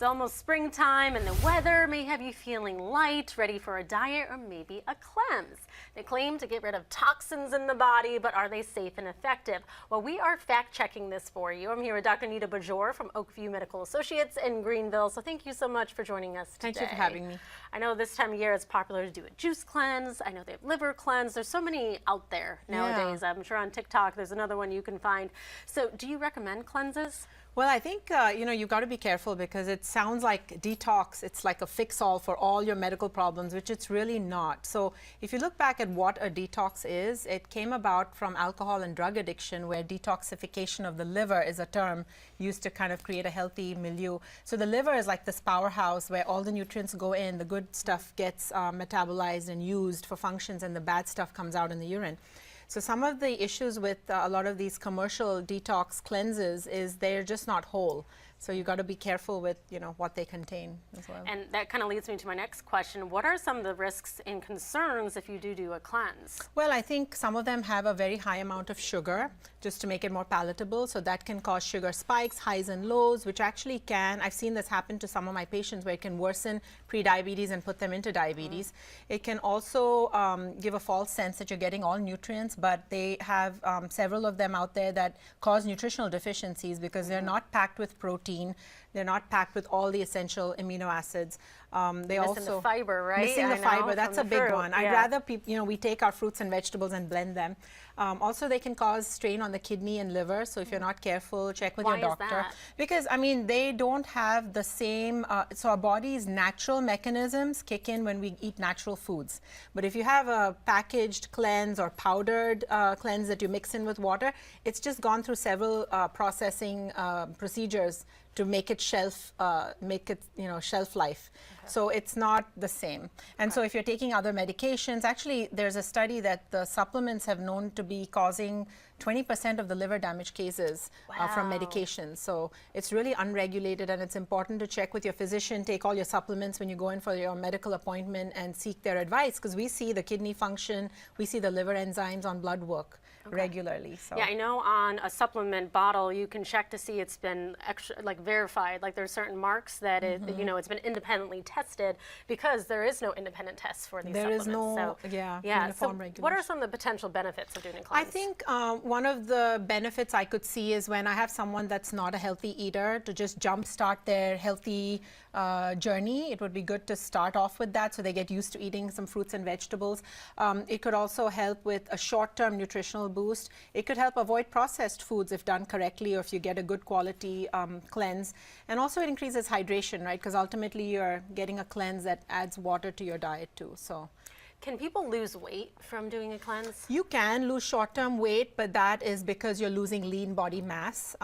It's almost springtime and the weather may have you feeling light, ready for a diet or maybe a cleanse. They claim to get rid of toxins in the body, but are they safe and effective? Well, we are fact-checking this for you. I'm here with Dr. Nita Bajor from Oakview Medical Associates in Greenville. So thank you so much for joining us today. Thank you for having me. I know this time of year it's popular to do a juice cleanse. I know they have liver cleanse. There's so many out there nowadays. Yeah. I'm sure on TikTok there's another one you can find. So do you recommend cleanses? Well, I think, you've got to be careful because it sounds like detox. It's like a fix-all for all your medical problems, which it's really not. So if you look back at what a detox is, it came about from alcohol and drug addiction, where detoxification of the liver is a term used to kind of create a healthy milieu. So the liver is like this powerhouse where all the nutrients go in, the good stuff gets metabolized and used for functions, and the bad stuff comes out in the urine. So some of the issues with a lot of these commercial detox cleanses is they're just not whole. So you got to be careful with, what they contain as well. And that kind of leads me to my next question. What are some of the risks and concerns if you do a cleanse? Well, I think some of them have a very high amount of sugar, just to make it more palatable. So that can cause sugar spikes, highs and lows, which actually I've seen this happen to some of my patients, where it can worsen pre-diabetes and put them into diabetes. It can also give a false sense that you're getting all nutrients, but they have several of them out there that cause nutritional deficiencies because they're not packed with protein. They're not packed with all the essential amino acids. They missing the fiber, right? Missing the fiber, that's a big one. Yeah. I'd rather we take our fruits and vegetables and blend them. Also, they can cause strain on the kidney and liver. So if you're not careful, check with your doctor. Why is that? Because, they don't have the same, so our body's natural mechanisms kick in when we eat natural foods. But if you have a packaged cleanse or powdered cleanse that you mix in with water, it's just gone through several processing procedures to make it shelf life. Okay. So it's not the same. And so if you're taking other medications, actually there's a study that the supplements have known to be causing 20% of the liver damage cases from medications. So it's really unregulated, and it's important to check with your physician, take all your supplements when you go in for your medical appointment and seek their advice, because we see the kidney function, we see the liver enzymes on blood work regularly. So. Yeah, I know on a supplement bottle you can check to see it's been verified. Like there's certain marks that it's been independently tested, because there is no independent test for these supplements. There is no uniform regulation. What are some of the potential benefits of doing a cleanse? I think one of the benefits I could see is when I have someone that's not a healthy eater, to just jumpstart their healthy journey. It would be good to start off with that, so they get used to eating some fruits and vegetables. It could also help with a short-term nutritional boost. It could help avoid processed foods if done correctly, or if you get a good quality cleanse. And also it increases hydration, right? Because ultimately you're getting a cleanse that adds water to your diet too. So. Can people lose weight from doing a cleanse? You can lose short-term weight, but that is because you're losing lean body mass.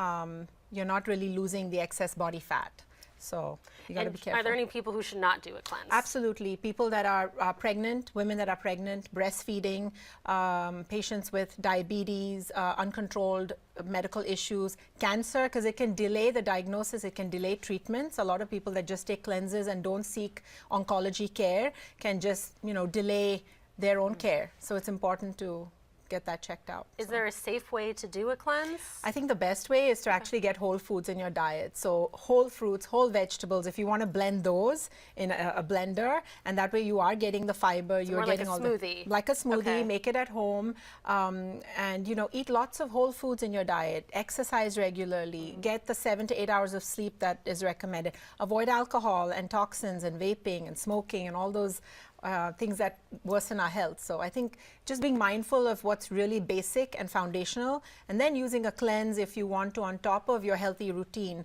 You're not really losing the excess body fat. So you got to be careful. Are there any people who should not do a cleanse? Absolutely. People that are pregnant, women that are pregnant, breastfeeding, patients with diabetes, uncontrolled medical issues, cancer, because it can delay the diagnosis, it can delay treatments. A lot of people that just take cleanses and don't seek oncology care can just, delay their own care. So it's important to get that checked out. Is there a safe way to do a cleanse? I think the best way is to actually get whole foods in your diet. So whole fruits, whole vegetables, if you want to blend those in a blender, and that way you are getting the fiber, so you're getting all smoothie. Like a smoothie, make it at home, and eat lots of whole foods in your diet, exercise regularly, get the 7 to 8 hours of sleep that is recommended, avoid alcohol and toxins and vaping and smoking and all those things that worsen our health. So I think just being mindful of what's really basic and foundational, and then using a cleanse if you want to on top of your healthy routine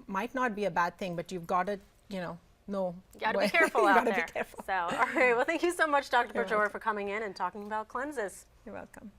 might not be a bad thing, but you've got to, know. You got to be careful out there. Be careful. So, all right. Well, thank you so much, Dr. Bajor, for coming in and talking about cleanses. You're welcome.